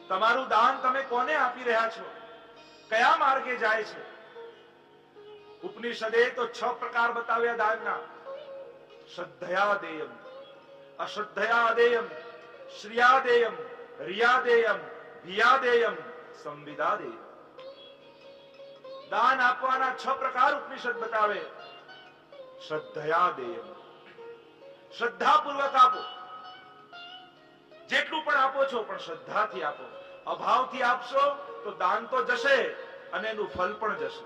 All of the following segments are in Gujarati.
તમારું દાન તમે કોને આપી રહ્યા છો? કયા માર્ગે જાય છે? ઉપનિષદે તો 6 પ્રકાર બતાવ્યા દાનના. શ્રદ્ધયા દેયમ, અશ્રદ્ધયા દેયમ, શ્રિયા દેયમ, રિયા દેયમ, ભિયા દેયમ, સંવિદા દેયમ. દાન આપવાના 6 પ્રકાર ઉપનિષદ બતાવે. શ્રદ્ધયા દેયમ, શ્રદ્ધાપૂર્વક આપો. જેટલું પણ આપો છો પણ શ્રદ્ધાથી આપો. અભાવથી આપશો તો દાન તો જશે અને એનું ફળ પણ જશે.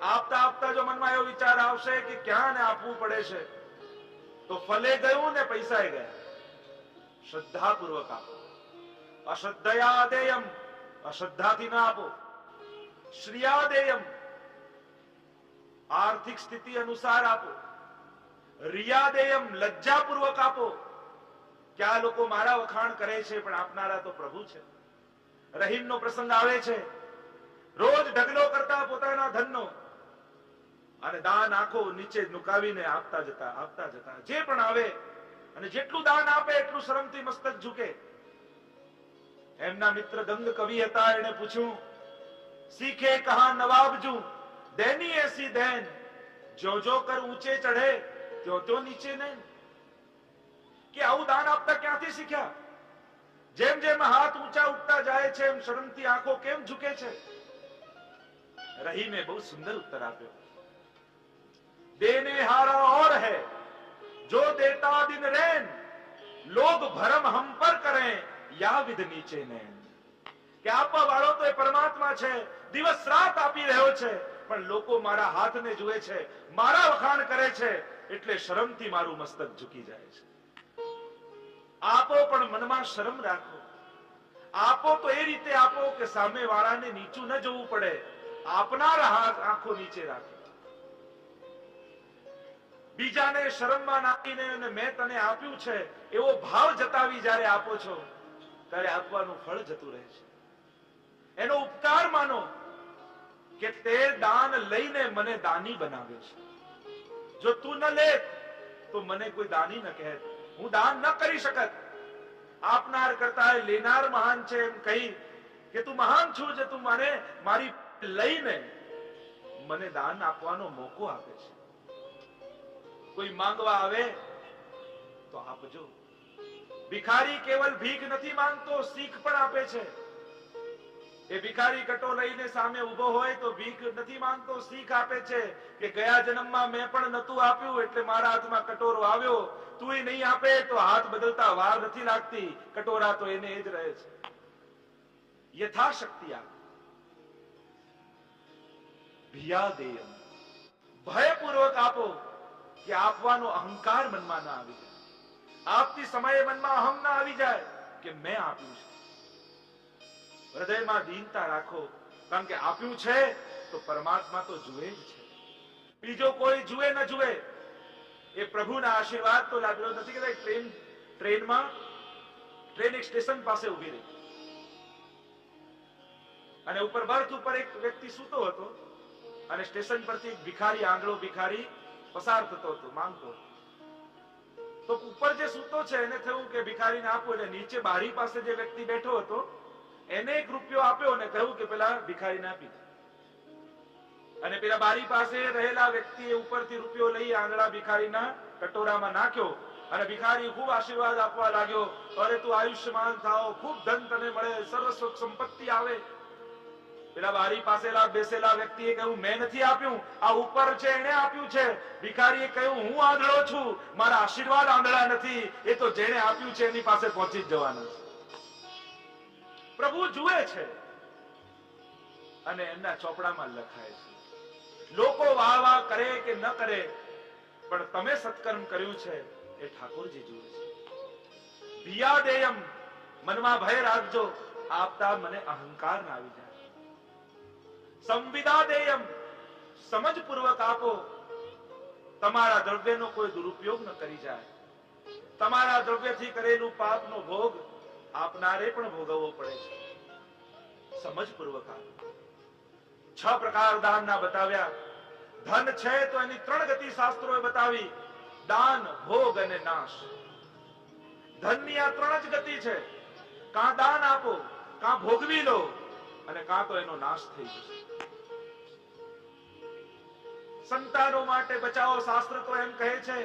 આપતા આપતા જો મનમાં એવો વિચાર આવશે કે ક્યાં ને આપવું પડે છે, તો ફલે ગયું ને પૈસાએ ગયા. શ્રદ્ધાપૂર્વક આપો. અશ્રદ્ધયા દેયમ, અશ્રદ્ધાથી ના આપો. શ્રિયા દેયમ, આર્થિક સ્થિતિ અનુસાર આપો. રિયા દેયમ, લજ્જાપૂર્વક આપો. કે આ લોકો મારા વખાણ કરે છે પણ આપનારા તો પ્રભુ છે. રહીમનો પ્રસંગ આવે છે, રોજ ઢગલો કરતા પોતાના ધનનો, અને દાન આખો નીચે નુકાવીને આપતા જતા. જે પણ આવે અને જેટલું દાન આપે એટલું શરમથી મસ્તક ઝૂકે. એમના મિત્ર ગંગ કવિ હતા, એને પૂછ્યું, सीखे कहा नवाबजू देनी ऐसी देन, जो जो कर ऊंचे चढ़े त्यों त्यों નીચે નહીં. કે આવું દાન આપતા ક્યાંથી શીખ્યા? જેમ જેમ હાથ ઊંચા ઉઠતા જાય છે એમ શરમથી આંખો કેમ ઝૂકે છે? રહીમે બહુ સુંદર ઉત્તર આપ્યો. देने हारा और है जो देता दिन रैन, लोग भरम हम पर करें या विध नीचे नैन. કે આપવા વાળો તો એ પરમાત્મા છે, દિવસ રાત આપી રહ્યો છે, પણ લોકો મારા હાથને જુએ છે, મારા વખાણ કરે છે, એટલે શરમથી મારું મસ્તક ઝૂકી જાય છે. આપો પણ મનમાં શરમ રાખો. આપો તો એ રીતે આપો કે સામે વાળાને નીચું ન જોવું પડે. આપનાર હાથ આંખો નીચે રાખે. બીજાને શરમમાં નાખીને મેં તને આપ્યું છે એવો ભાવ જતાવી જ્યારે આપો છો ત્યારે આપવાનું ફળ જતું રહે છે. એનો ઉપકાર માનો કે તે દાન લઈને મને દાની બનાવ્યો છે. જો તું ન લે તો મને કોઈ દાની ન કહે, હું દાન ન કરી શકત. આપનાર કરતા લેનાર મહાન છે એમ કહી કે તું મહાન છું જે તું મને મારી લઈને મને દાન આપવાનો મોકો આપે છે. કોઈ માંગવા આવે તો આપજો. ભિખારી કેવલ ભીખ નથી માંગતો, શીખ પણ આપે છે. એ ભિખારી કટો લઈને સામે ઉભો હોય તો ભીખ નથી માંગતો, શીખ આપે છે કે ગયા જન્મમાં મેં પણ નતું આપ્યું એટલે મારા હાથમાં કટોરો આવ્યો. તુંય નહીં આપે તો હાથ બદલતા વાર નથી લાગતી, કટોરા તો એને જ રહે છે. યથાશક્તિ આપ. ભિયાદેયમ, ભયપૂર્વક આપો કે આપવાનો અહંકાર મનમાં ના આવી જાય. આપતી સમયે મનમાં અહમ ના આવી જાય કે મેં આપ્યું છે. હૃદયમાં દીનતા રાખો, કારણ કે આપ્યું છે તો પરમાત્મા તો જુએ જ છે. બીજો કોઈ જુએ ન જુએ, એ પ્રભુના આશીર્વાદ તો લાગ્યો નથી. કે ટ્રેનમાં ટ્રેન એક સ્ટેશન પાસે ઉભી રહી અને ઉપર બર્થ ઉપર એક વ્યક્તિ સૂતો હતો અને સ્ટેશન પરથી એક ભિખારી, આંધળો ભિખારી પસાર થતો હતો, માંગતો. તો ઉપર જે સૂતો છે એને થયું કે ભિખારીને આપો, એટલે નીચે બારી પાસે જે વ્યક્તિ બેઠો હતો એને ₹1 આપ્યો અને કહ્યું કે પેલા ભિખારીને આપી દે. અને પેલા બારી પાસે રહેલા વ્યક્તિએ ઉપરથી ₹1 લઈ આંધળા ભિખારીના કટોરામાં નાખ્યો અને ભિખારી ખૂબ આશીર્વાદ આપવા લાગ્યો. અરે તું આયુષ્યમાન થાઓ, ખૂબ ધન તને મળે, સર્વ સુખ સંપત્તિ આવે. પેલા બારી પાસે બેસેલા વ્યક્તિએ કહ્યું મેં નથી આપ્યું, આ ઉપર છે એને આપ્યું છે. ભિખારીએ કહ્યું હું આંધળો છું, મારા આશીર્વાદ આંધળા નથી, એ તો જેને આપ્યું છે એની પાસે પહોંચી જ જવાના છે. પ્રભુ જુએ છે અને એમના ચોપડામાં લખાય છે. લોકો વાહ વાહ કરે કે ન કરે, પણ તમે સત્કર્મ કર્યું છે એ ઠાકોરજી જુએ છે. ભિયાદેયમ, મનમાં ભય રાખજો, આપતા મને અહંકાર ના આવી જાય. સંવિદાદેયમ, સમજપૂર્વક આપો, તમારા દ્રવ્યનો કોઈ દુરુપયોગ ન કરી જાય. તમારા દ્રવ્યથી કરેલું પાપનો ભોગ આપનારે પણ ભોગવવો પડે છે. સમજપૂર્વક આપો. 6 પ્રકાર દાનના બતાવ્યા. ધન છે તો એની 3 ગતિ શાસ્ત્રોએ બતાવી: દાન, ભોગ અને નાશ. ધનની આ 3 જ ગતિ છે. કાં દાન આપો, કાં ભોગવી લો, અને કાં તો એનો નાશ થઈ જશે. સંતાનો માટે બચાવો. શાસ્ત્ર તો એમ કહે છે,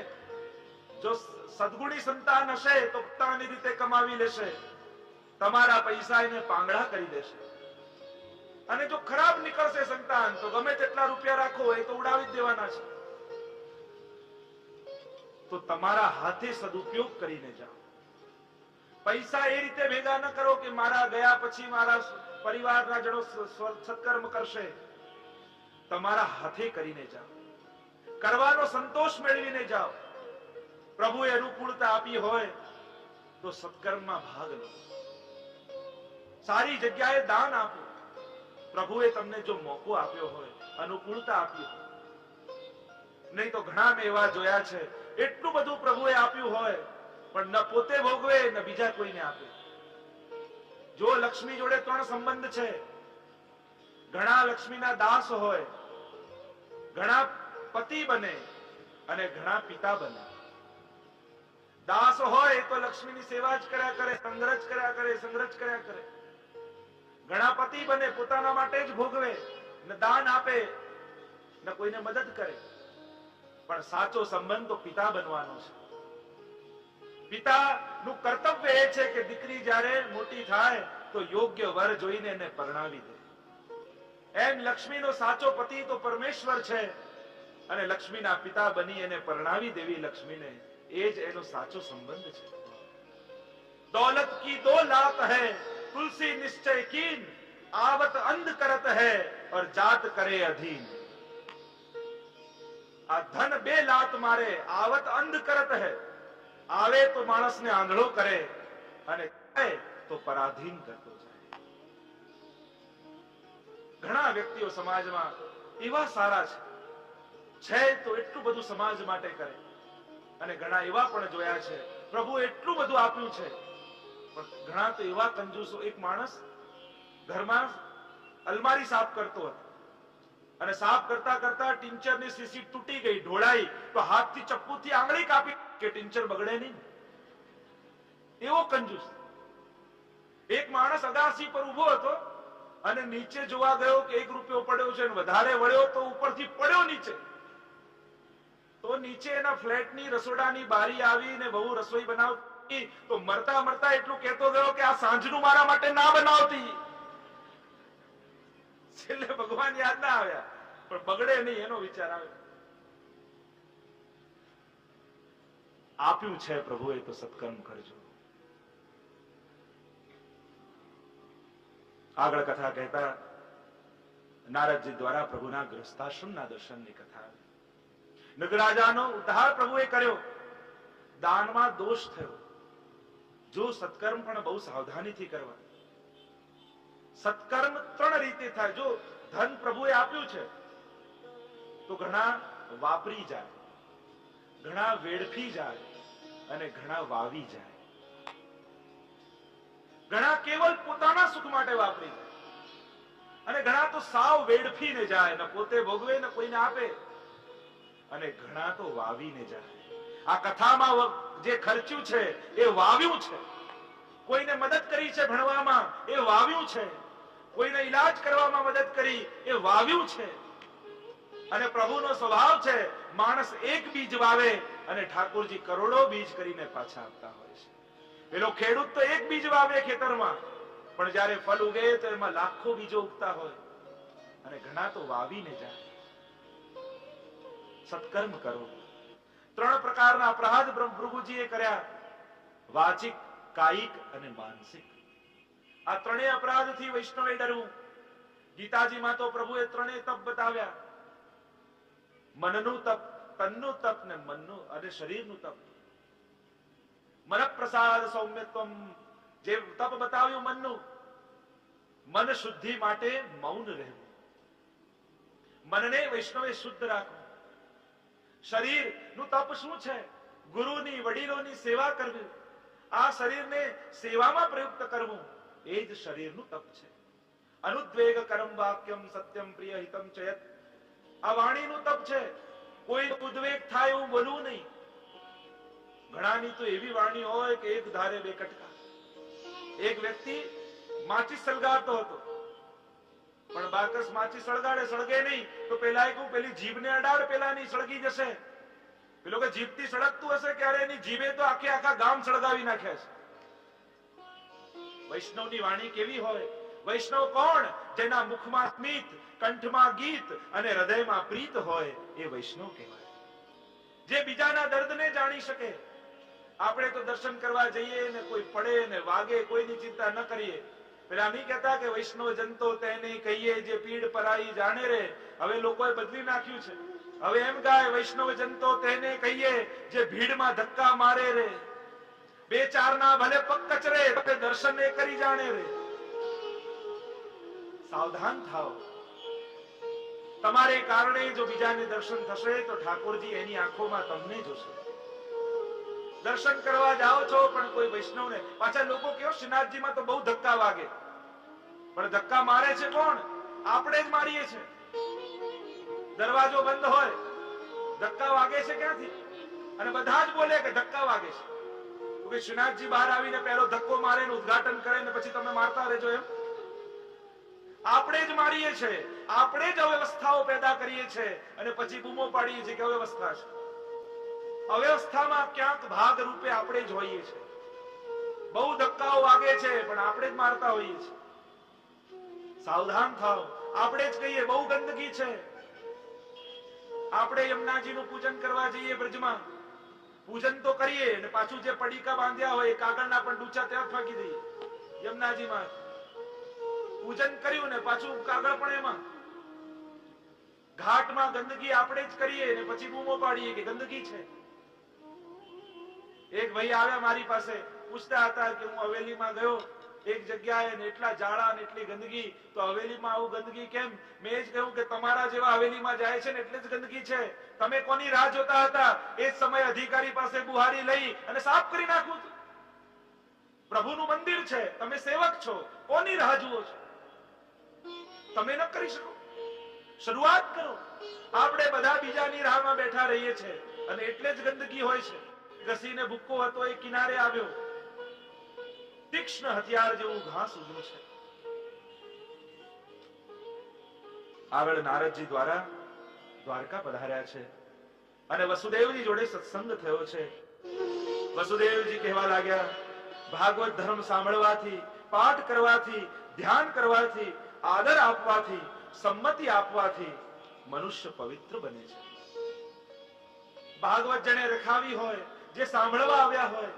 જો સદગુણી સંતાન હશે તો પોતાની રીતે કમાવી લેશે, તમારા પૈસા એને પાંગડા કરી દેશે. અને જો ખરાબ નીકળશે સંતાન તો ગમે તેટલા રૂપિયા રાખો એ તો ઉડાવી જ દેવાના છે. તો તમારા હાથે સદુપયોગ કરીને જાઓ. પૈસા એ રીતે ભેગા ન કરો કે મારા ગયા પછી મારા પરિવારના જણો સત્કર્મ કરશે. તમારા હાથે કરીને જાઓ, કરવાનો સંતોષ મેળવીને જાઓ. પ્રભુએ અનુકૂળતા આપી હોય તો સત્કર્મમાં ભાગ લો, સારી જગ્યાએ દાન આપો. પ્રભુએ તમને જો મોકો આપ્યો હોય, અનુકૂળતા આપી હોય. નહીં તો ઘણા મેં એવા જોયા છે, એટલું બધું પ્રભુએ આપ્યું હોય પણ ન પોતે ભોગવે ન બીજા કોઈને આપે. જો લક્ષ્મી જોડે 3 સંબંધ છે, ઘણા લક્ષ્મીના દાસ હોય, ઘણા પતિ બને અને ઘણા પિતા બને. દાસ હોય તો લક્ષ્મીની સેવા જ કર્યા કરે, સંગ્રહ જ કર્યા કરે, સંગ્રહ જ કર્યા કરે. ઘણા પતિ બને, પોતાના માટે જ ભોગવે, ન દાન આપે ન કોઈને મદદ કરે. પણ સાચો સંબંધ તો પિતા બનવાનો છે. પિતાનું કર્તવ્ય એ છે કે દીકરી જ્યારે મોટી થાય તો યોગ્ય વર જોઈને એને પરણાવી દે. એમ લક્ષ્મીનો સાચો પતિ તો પરમેશ્વર છે, અને લક્ષ્મીના પિતા બની એને પરણાવી દેવી લક્ષ્મીને, એ જ એનો સાચો સંબંધ છે. દौलत की 2 लात है, तुलसी निश्चय कीन, आवत अंध करत है और जात करे अधीन. આ ધન 2 લાત મારે, આવત અંધ કરત હે, આવે તો માણસને આંધળો કરે અને જાય તો પરાધીન કરતો જાય. ઘણા વ્યક્તિઓ સમાજમાં એવા સારા છે તો એટલું બધું સમાજ માટે કરે, અને ઘણા એવા પણ જોયા છે પ્રભુ એટલું બધું આપ્યું છે પણ ઘણા તો એવા કંજૂસો. એક માણસ ઘરમાં અલમારી સાફ કરતો હતો અને સાફ કરતા કરતા ટિંચરની સીસી તૂટી ગઈ, ઢોળાઈ, તો હાથથી ચપ્પુથી આંગળી કાપી કે ટિંચર બગડે નહીં. એવો કંજૂસ. એક માણસ અગાસી પર ઉભો હતો અને નીચે જોવા ગયો કે 1 રૂપિયો પડ્યો છે, વધારે વળ્યો તો ઉપરથી પડ્યો નીચે. તો નીચે એના ફ્લેટની રસોડાની બારી આવીને બહુ રસોઈ બનાવતી, તો મરતા મરતા એટલું કહેતો ગયો કે આ સાંજનું મારા માટે ના બનાવતી. છેલ્લે ભગવાન યાદ ના આવ્યા, પણ બગડે નહીં એનો વિચાર આવ્યો. આપ્યું છે પ્રભુએ તો સત્કર્મ કરજો. આગળ કથા કહેતા નારદજી દ્વારા પ્રભુના ગૃહસ્થાશ્રમના દર્શનની કથા આવી. નગરાજાનો ઉદ્ધાર પ્રભુએ કર્યો. દાનમાં દોષ થયો. જો સત્કર્મ પણ બહુ સાવધાનીથી કરવા. સત્કર્મ 3 રીતે થાય. જો ધન પ્રભુએ આપ્યું છે તો ઘણા વાપરી જાય, ઘણા વેડફી જાય અને ઘણા વાવી જાય. ઘણા કેવલ પોતાના સુખ માટે વાપરી જાય અને ઘણા તો સાવ વેડફીને જાય, ન પોતે ભોગવે ન કોઈને આપે, અને ઘણા તો વાવીને જાય. આ કથામાં જે ખર્ચ્યું છે એ વાવ્યું છે. કોઈને મદદ કરી છે ભણવામાં, એ વાવ્યું છે. કોઈને ઈલાજ કરવામાં મદદ કરી, એ વાવ્યું છે. અને પ્રભુનો સ્વભાવ છે માણસ એક બીજ વાવે અને ઠાકોરજી કરોડો બીજ કરીને પાછા આપતા હોય છે. પેલો ખેડૂત તો એક બીજ વાવે ખેતરમાં, પણ જ્યારે ફળ ઉગે તો એમાં લાખો બીજો ઉગતા હોય. અને ઘણા તો વાવીને જાય. સત્કર્મ કરો. 3 પ્રકારના અપરાધ પ્રભુજીએ કર્યા: વાચિક, કાયિક અને માનસિક. આ 3 અપરાધથી વૈષ્ણવે ડરવું. ગીતાજીમાં તો પ્રભુએ 3 તપ બતાવ્યા: મનનું તપ, તનનું તપ ને મનનું અને શરીરનું તપ. મન પ્રસાદ સૌમ્યત્વમ, જે તપ બતાવ્યું મનનું, મન શુદ્ધિ માટે મૌન રહેવું. મનને વૈષ્ણવે શુદ્ધ રાખવું. શરીરનું તપ શું છે? ગુરુની, વડીલોની સેવા કરવી. આ શરીરને સેવામાં પ્રયુક્ત કરવું, એ જ શરીરનું તપ છે. અનુદ્વેગ કરમ વાક્યમ સત્યમ પ્રિય હિતમ ચયત. આ વાણીનું તપ છે. કોઈ ઉદ્વેગ થાય એવું બોલવું નહીં. ઘણાની તો એવી વાણી હોય કે 1 ધારે 2 કટકા. એક વ્યક્તિ માચી સળગાવતો હતો, પણ બાકસ માચી સળગાડે સળગે નહીં, તો પેલા કહું પેલી જીભને અડાડ, પેલાની સળગી જશે. પેલો કે જીભથી સળગતું હશે ક્યારે, એની જીભે તો આખે આખા ગામ સળગાવી નાખ્યા છે. વૈષ્ણવની વાણી કેવી હોય? વૈષ્ણવ કોણ? જેના મુખમાં સ્મિત, કંઠમાં ગીત અને હૃદયમાં પ્રીત હોય, એ વૈષ્ણવ કહેવાય. જે બીજાના દર્દને જાણી શકે. આપણે તો દર્શન કરવા જઈએ ને કોઈ પડે ને વાગે, કોઈની ચિંતા ન કરીએ. પેલા નહીં કહેતા કે વૈષ્ણવ જનતો તેને કહીએ જે પીડ પરાઈ જાણે રે. હવે લોકોએ બદલી નાખ્યું છે. હવે એમ ગાય, વૈષ્ણવ જનતો તેને કહીએ જે ભીડમાં ધક્કા મારે રે. બે ચાર ના ભલે પગ કચરે, દર્શન એ કરી જાણે રે. સાવધાન થાઓ. તમારે કારણે જો બીજાને દર્શન થશે તો ઠાકોરજી એની આંખોમાં તમને જોશે. દર્શન કરવા જાઓ છો પણ કોઈ વૈષ્ણવને, પાછા લોકો કેવો શ્રીનાથજીમાં તો બહુ ધક્કા વાગે, પણ ધક્કા મારે છે કોણ? આપણે જ મારીએ છે. દરવાજો બંધ હોય, ધક્કા વાગે છે ક્યાંથી? અને બધા જ બોલે કે ધક્કા વાગે છે. શ્રીનાથજી બહાર આવીને પહેલો ધક્કો મારે ને ઉદ્ઘાટન કરે ને પછી તમે મારતા રહેજો એમ? આપણે જ મારીએ છે, આપણે જ અવ્યવસ્થાઓ પેદા કરીએ છે અને પછી બૂમો પાડીએ છીએ કે અવ્યવસ્થા છે. અવ્યવસ્થામાં ક્યાંક ભાગ રૂપે આપણે જ હોઈએ છે. બહુ ધક્કાઓ વાગે છે પણ આપણે જ મારતા હોઈએ છીએ. સાવધાન થાઓ. આપણે જ કહીએ બહુ ગંદકી છે. આપણે યમુનાજીનું પૂજન કરવા જઈએ બ્રજમાં, પૂજન તો કરીએ અને પાછું જે પડીકા બાંધ્યા હોય કાગળના પણ ડૂચા ત્યાં ફાંકી દઈએ. યમુનાજીમાં પૂજન કર્યું ને પાછું કાગળ પણ એમાં. ઘાટમાં ગંદકી આપણે જ કરીએ ને પછી બૂમો પાડીએ કે ગંદકી છે. એક ભાઈ આવ્યા મારી પાસે, પૂછતા હતા કે હું હવેલીમાં ગયો એક જગ્યાએ ને એટલા જાડા ને એટલી ગંદકી, તો હવેલીમાં આવું ગંદકી કેમ? મેં જ કહ્યું કે તમારા જેવા હવેલીમાં જાય છે ને એટલે જ ગંદકી છે. તમે કોની રાહ જોતા હતા? એ સમય અધિકારી પાસે બુહારી લઈ અને સાફ કરી નાખું. પ્રભુનું મંદિર છે, તમે સેવક છો, કોની રાહ જુઓ છો? તમે ન કરી શકો? શરૂઆત કરો. આપણે બધા બીજાની રાહમાં બેઠા રહીએ છીએ અને એટલે જ ગંદકી હોય છે. ઘસીને ભૂક્કો હતો એ કિનારે આવ્યો, તીક્ષ્ણ હથિયાર જેવું ઘાસ ઉગ્યું છે. આગળ નારદજી દ્વારા દ્વારકા પધાર્યા છે અને વસુદેવજી જોડે સત્સંગ થયો છે. વસુદેવજી કહેવા લાગ્યા, ભાગવત ધર્મ સાંભળવાથી, પાઠ કરવાથી, ધ્યાન કરવાથી, આદર આપવાથી, સંમતિ આપવાથી મનુષ્ય પવિત્ર બને છે. ભાગવત જેને રખાવી હોય, જે સાંભળવા આવ્યા હોય,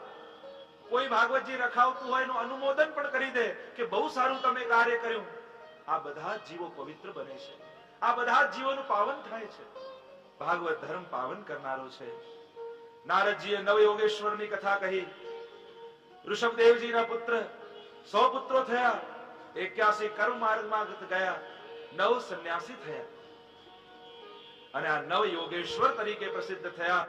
કોઈ ભાગવતજી રખાવતું હોય એનું અનુમોદન પણ કરી દે કે બહુ સારું તમે કાર્ય કર્યું. આ બધા જ જીવો પવિત્ર બને છે. આ બધા જ જીવોનું પાવન થાય છે. ભાગવત ધર્મ પાવન કરનારો છે. નારદજીએ નવયોગેશ્વરની કથા કહી. ઋષભદેવજીના પુત્ર 100 પુત્રો થયા, 81 કર્મ માર્ગમાં ગયા, 9 સંન્યાસી થયા અને આ નવ યોગેશ્વર તરીકે પ્રસિદ્ધ થયા.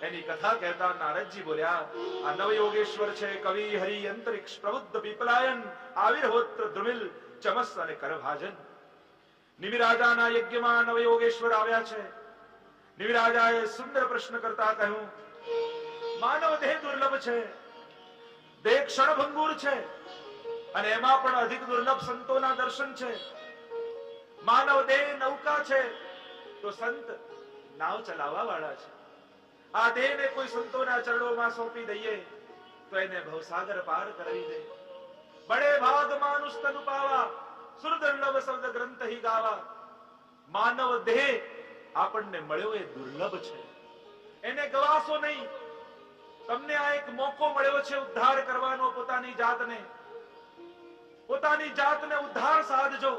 એની કથા કહેતા નારદજી બોલ્યા, આ નવ યોગેશ્વર છે કવિ, હરિ, અંતરિક્ષ, પ્રબુદ્ધ, પીપલાયન, આવિર્હોત્ર, દ્રુમિલ, ચમસ અને કરભાજન. નિમિરાજાના યજ્ઞમાં નવ યોગેશ્વર આવ્યા છે. નિમિરાજાએ સુંદર પ્રશ્ન કરતા કહ્યું, માનવ દેહ દુર્લભ છે, દેહ ક્ષણભંગુર છે અને એમાં પણ અધિક દુર્લભ સંતોના દર્શન છે. માનવ દેહ નૌકા છે તો સંત નાવ ચલાવવા વાળા છે. આ દેહને કોઈ સંતોના ચરણોમાં સોંપી દઈએ તો એને ભવસાગર પાર કરાવી દે. બડે ભાગ માનુષ તનુ પાવા, સુરદુર્લભ શબ્દ ગ્રંથ હી ગાવા. માનવ દેહ આપણને મળ્યો એ દુર્લભ છે, એને ગવાશો નહીં. તમને આ એક મોકો મળ્યો છે ઉદ્ધાર કરવાનો. પોતાની જાતને ઉદ્ધાર સાધજો.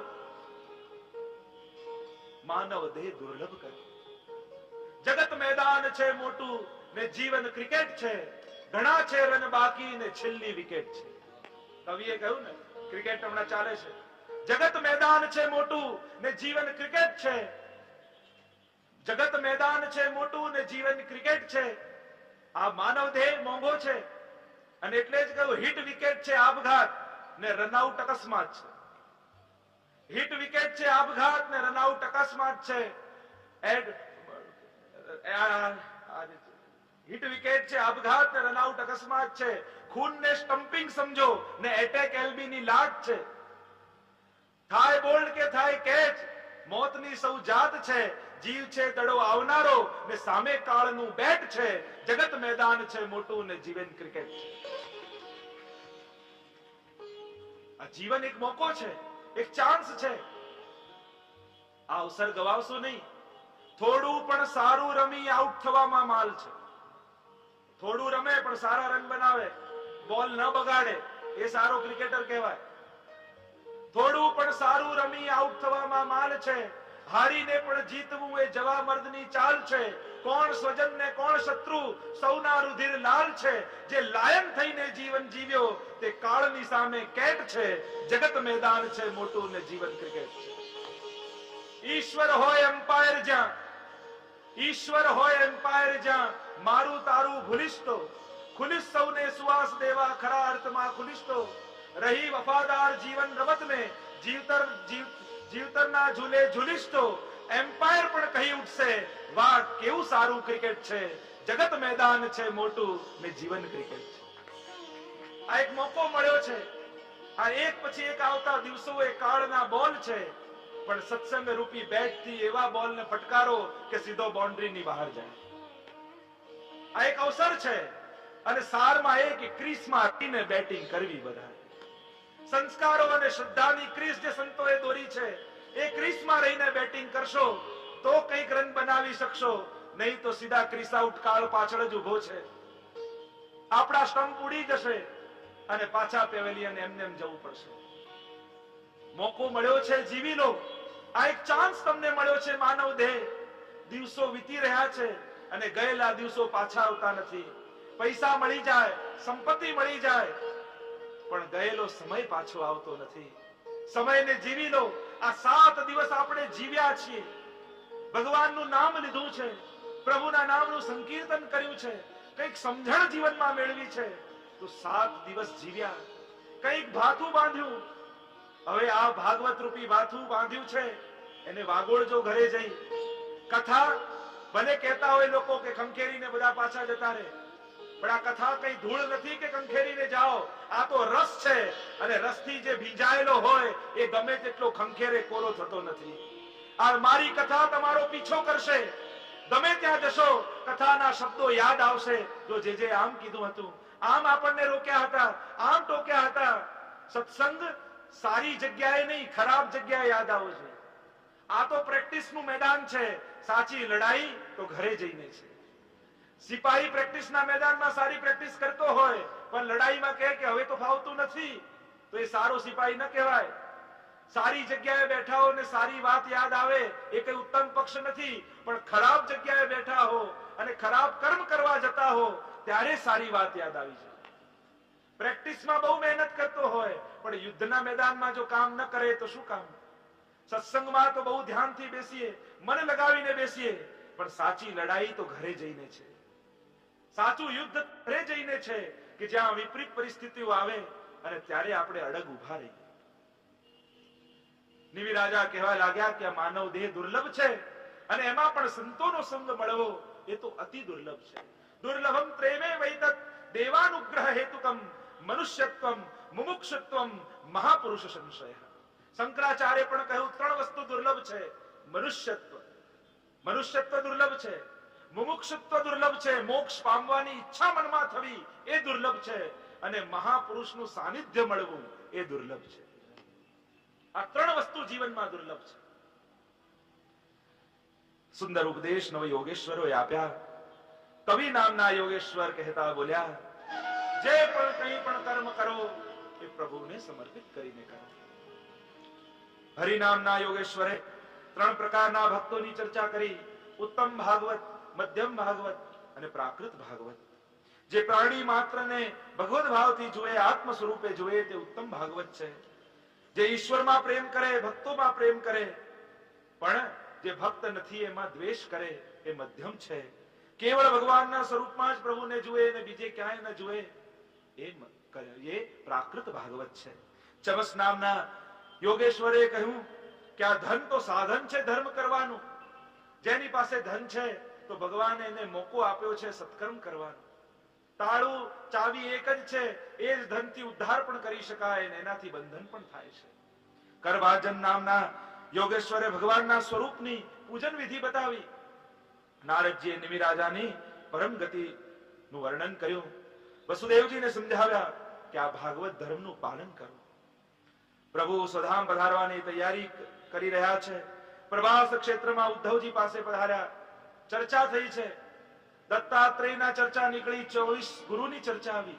માનવ દેહ દુર્લભ કરો. જગત મેદાન છે મોટું ને જીવન ક્રિકેટ છે. ઘણા છે રન બાકી ને છેલ્લી વિકેટ છે. કવિએ કહ્યું ને, ક્રિકેટ હમણાં ચાલે છે. જગત મેદાન છે મોટું ને જીવન ક્રિકેટ છે. જગત મેદાન છે મોટું ને જીવન ક્રિકેટ છે. આ માનવ દેહ મોંઘો છે અને એટલે જ કહ્યું હિટ વિકેટ છે આપઘાત ને રનઆઉટ અકસ્માત છે. હિટ વિકેટ છે આપઘાત ને રનઆઉટ અકસ્માત છે. હિટ વિકેટ ક્રિકેટ છે આપઘાત ને રનઆઉટ અકસ્માત છે, ખૂન ને સ્ટમ્પિંગ સમજો ને એટેક એલબી ની લાટ છે, થાય બોલ્ડ કે થાય કેચ, મોતની સૌ જાત છે, જીવ છે દડો આવનારો ને સામે કાળનું બેટ છે, જગત મેદાન છે મોટું ને જીવન ક્રિકેટ છે. આ જીવન એક મોકો છે, એક ચાન્સ છે. આ અવસર ગવાવશો નહીં. થોડું પણ સારું રમી આઉટ થવામાં માલ છે. થોડું રમે પણ સારા રન બનાવે, બોલ ન બગાડે, એ સારો ક્રિકેટર કહેવાય. થોડું પણ સારું રમી આઉટ થવામાં માલ છે. હારીને પણ જીતવું એ જવા મર્દની ચાલ છે. કોણ સ્વજન ને કોણ શત્રુ સૌના રુધિર લાલ છે. જે લાયન થઈને જીવન જીવ્યો તે કાળની સામે કેટ છે. જગત મેદાન છે મોટું ને જીવન ક્રિકેટ છે. ઈશ્વર હોય એમ્પાયર જ્યાં, ઈશ્વર હોય એમ્પાયર જ્યાં, મારું તારું ભૂલીશ તો, ખુલીશ સૌને સુવાસ દેવા ખરા અર્થમાં ખુલીશ તો. રહી વફાદાર જીવન રમત ને જીવતરના ઝૂલે ઝૂલીશ તો. એમ્પાયર પણ કહી ઉઠશે વાહ કેવું સારું ક્રિકેટ છે. જગત મેદાન છે મોટું ને જીવન ક્રિકેટ છે. આ એક મોકો મળ્યો છે. આ એક પછી એક આવતા દિવસો એ કાળના બોલ છે. પણ સત્સંગ રૂપી બેટ થી એવા બોલ ને ફટકારો કે સીધો બાઉન્ડ્રી ની બહાર જાય. આ એક અવસર છે. અને સારમાં એ કે ક્રીસમાં રહીને બેટિંગ કરવી. બધા સંસ્કારો અને શ્રદ્ધાની ક્રીસ જે સંતોએ દોરી છે, એ ક્રીસમાં રહીને બેટિંગ કરશો તો કંઈક રન બનાવી શકશો, નહીં તો સીધા ક્રીસ આઉટ. કાળ પાછળ જ ઉભો છે. આપણા સ્ટમ્પ ઉડી જશે અને પાછા પેવેલિયન એમને જવું પડશે. મોકો મળ્યો છે, જીવી લો. આ એક ચાન્સ તમને મળ્યો છે. માનવ દેહ દિવસો વીતી રહ્યા છે અને ગયેલા દિવસો પાછા આવતા નથી. પૈસા મળી જાય, સંપત્તિ મળી જાય, પણ ગયેલો સમય પાછો આવતો નથી. સમયને જીવી લો. આ 7 દિવસ આપણે જીવ્યા છીએ, ભગવાનનું નામ લીધું છે, પ્રભુના નામનું સંકીર્તન કર્યું છે, કંઈક સમજણ જીવનમાં મેળવી છે, તો 7 દિવસ જીવ્યા, કંઈક ભાથું બાંધ્યું. હવે આ ભાગવત રૂપી ભાથું બાંધ્યું છે, એને વાગોળજો ઘરે જઈ. કથા ભલે કહેતા હોય લોકો કે ખંખેરીને બધા પાછા જતા રહે, પણ આ કથા કઈ ધૂળ નથી કે ખંખેરીને જાઓ. આ તો રસ છે, અને રસથી જે ભીંજાયેલો હોય એ ગમે તેટલો ખંખેરે કોરો થતો નથી. આ મારી કથા તમારો પીછો કરશે. ગમે ત્યાં જશો કથાના શબ્દો યાદ આવશે. જો જે આમ કીધું હતું, આમ આપણને રોક્યા હતા, આમ ટોક્યા હતા. સત્સંગ સારી જગ્યાએ નહીં, ખરાબ જગ્યાએ યાદ આવવો જોઈએ. આ તો પ્રેક્ટિસનું મેદાન છે. સાચી લડાઈ તો ઘરે જઈને છે. સિપાહી પ્રેક્ટિસના મેદાનમાં સારી પ્રેક્ટિસ કરતો હોય, પણ લડાઈમાં કહે કે હવે તો ફાવતું નથી, તો એ સારો સિપાહી ન કહેવાય. સારી જગ્યાએ બેઠા હો ને સારી વાત યાદ આવે એ કઈ ઉત્તમ પક્ષ નથી, પણ ખરાબ જગ્યાએ બેઠા હો અને ખરાબ કર્મ કરવા જતા હો ત્યારે સારી વાત યાદ આવી જાય. પ્રેક્ટિસમાં બહુ મહેનત કરતો હોય, પણ યુદ્ધના મેદાનમાં જો કામ ન કરે તો શું કામ? સત્સંગમાં તો બહુ ધ્યાનથી બેસીએ, મન લગાવીને બેસીએ, પણ સાચી લડાઈ તો ઘરે જઈને છે. સાચું યુદ્ધ ઘરે જઈને છે, કે જ્યાં વિપરીત પરિસ્થિતિઓ આવે અને ત્યારે આપણે અડગ ઉભા રહીએ. નિમિ રાજા કહેવા લાગ્યા કે આ માનવ દેહ દુર્લભ છે, અને એમાં પણ સંતોનો સંગ મળવો એ તો અતિ દુર્લભ છે. દુર્લભમ પ્રેમે વૈતત દેવાનુગ્રહ હેતુકમ મનુષ્યત્વમ મુમુક્ષત્વમ મહાપુરુષ સંશય. શંકરાચાર્ય પણ કહ્યું 3 વસ્તુ દુર્લભ છે. મનુષ્યત્વ દુર્લભ છે, મુમુક્ષત્વ દુર્લભ છે, મોક્ષ પામવાની ઈચ્છા મનમાં થવી એ દુર્લભ છે, અને મહાપુરુષનું સાનિધ્ય મળવું એ દુર્લભ છે. આ 3 વસ્તુ જીવનમાં દુર્લભ છે. સુંદર ઉપદેશ નવ યોગેશ્વરોએ આપ્યા. કવિ નામના યોગેશ્વર કહેતા બોલ્યા, જે પણ કંઈ પણ કર્મ કરો એ પ્રભુને સમર્પિત કરીને કરો. હરિનામના યોગેશ્વરે 3 પ્રકારના ભક્તોની ચર્ચા કરી. ઉત્તમ ભાગવત, મધ્યમ ભાગવત અને પ્રાકૃત ભાગવત. જે પ્રાણી માત્રને ભગવદ ભાવથી જુએ, આત્મ સ્વરૂપે જુએ તે ઉત્તમ ભાગવત છે. જે ઈશ્વરમાં પ્રેમ કરે, ભક્તોમાં પ્રેમ કરે, પણ જે ભક્ત નથી એમાં દ્વેષ કરે એ મધ્યમ છે. કેવળ ભગવાનના સ્વરૂપમાં જ પ્રભુને જુએ અને બીજે ક્યાંય ન જુએ એ પ્રાકૃત ભાગવત છે. ચમસ નામના યોગેશ્વરે કહ્યું કે આ ધન તો સાધન છે ધર્મ કરવાનું. જેની પાસે ધન છે તો ભગવાને એને મોકો આપ્યો છે સત્કર્મ કરવાનો. તાળું ચાવી એક જ છે, એ જ ધનથી ઉદ્ધાર પણ કરી શકાય અને એનાથી બંધન પણ થાય છે. કરભાજન નામના યોગેશ્વરે ભગવાનના સ્વરૂપની પૂજન વિધિ બતાવી. નારદજીએ નિમિરાજાની પરમ ગતિનું વર્ણન કર્યું. વસુદેવજીને સમજાવ્યા કે આ ભાગવત ધર્મનું પાલન કરો. પ્રભુ સ્વધામ પધારવાની તૈયારી કરી રહ્યા છે. પ્રભાસ ક્ષેત્રમાં ઉદ્ધવજી પાસે પધાર્યા. ચર્ચા થઈ છે. દત્તાત્રેયના ચર્ચા નીકળી, 24 ગુરુની ચર્ચા આવી.